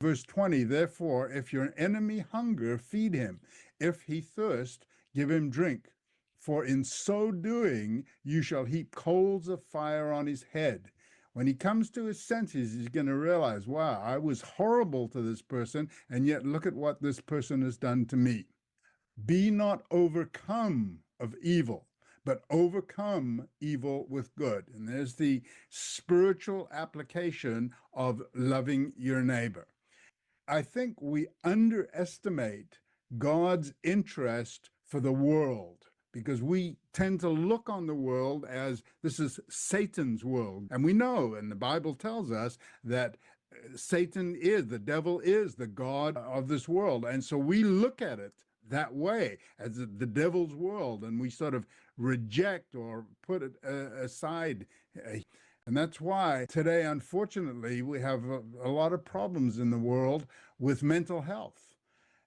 Verse 20, therefore, if your enemy hunger, feed him. If he thirst, give him drink. For in so doing, you shall heap coals of fire on his head. When he comes to his senses, he's going to realize, wow, I was horrible to this person, and yet look at what this person has done to me. Be not overcome of evil, but overcome evil with good. And there's the spiritual application of loving your neighbor. I think we underestimate God's interest for the world because we tend to look on the world as this is Satan's world. And we know, and the Bible tells us that the devil is the God of this world. And so we look at it that way as the devil's world, and we sort of reject or put it aside. And that's why today, unfortunately, we have a lot of problems in the world with mental health.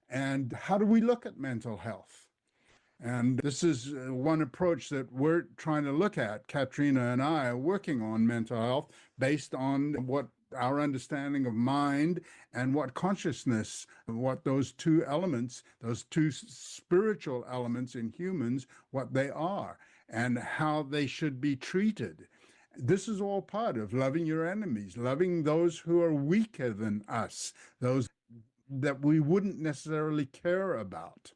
And how do we look at mental health? And this is one approach that we're trying to look at. Katrina and I are working on mental health based on what our understanding of mind and what consciousness, what those two elements, those two spiritual elements in humans, what they are and how they should be treated. This is all part of loving your enemies, loving those who are weaker than us, those that we wouldn't necessarily care about.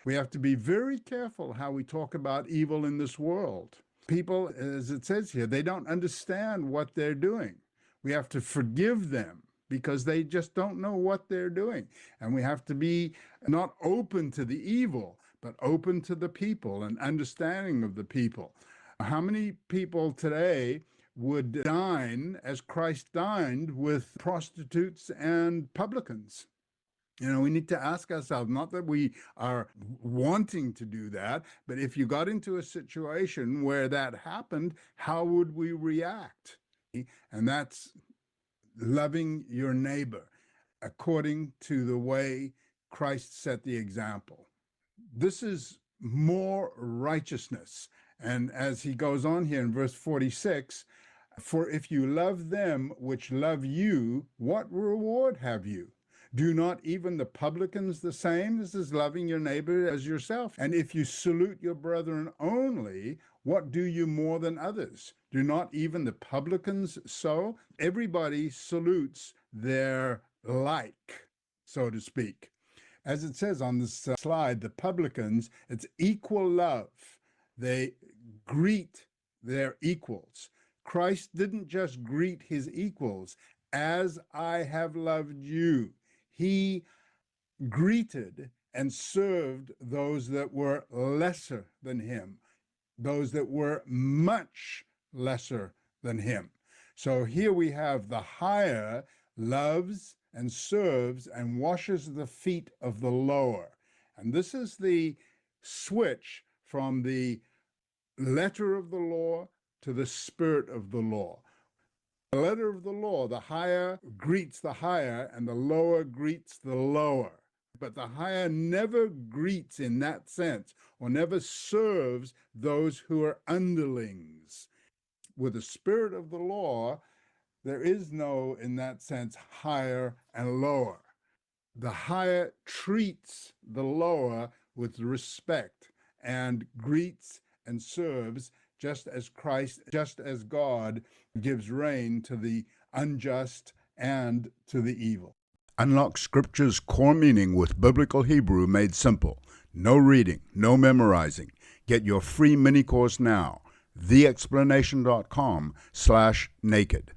We have to be very careful how we talk about evil in this world. People, as it says here, they don't understand what they're doing. We have to forgive them because they just don't know what they're doing. And we have to be not open to the evil, but open to the people and understanding of the people. How many people today would dine as Christ dined with prostitutes and publicans? We need to ask ourselves, not that we are wanting to do that, but if you got into a situation where that happened, how would we react? And that's loving your neighbor according to the way Christ set the example. This is more righteousness. And as he goes on here in verse 46, for if you love them which love you, what reward have you? Do not even the publicans the same? This is loving your neighbor as yourself. And if you salute your brethren only, what do you more than others? Do not even the publicans so? Everybody salutes their like, so to speak. As it says on this slide, the publicans, it's equal love. They greet their equals. Christ didn't just greet his equals, as I have loved you. He greeted and served those that were lesser than him, those that were much lesser than him. So here we have the higher loves and serves and washes the feet of the lower. And this is the switch from the letter of the law to the spirit of the law. The letter of the law, the higher greets the higher and the lower greets the lower. But the higher never greets in that sense or never serves those who are underlings. With the spirit of the law, there is no, in that sense, higher and lower. The higher treats the lower with respect and greets and serves just as Christ, just as God gives rain to the unjust and to the evil. Unlock Scripture's core meaning with Biblical Hebrew made simple. No reading, no memorizing. Get your free mini course now. theexplanation.com/naked.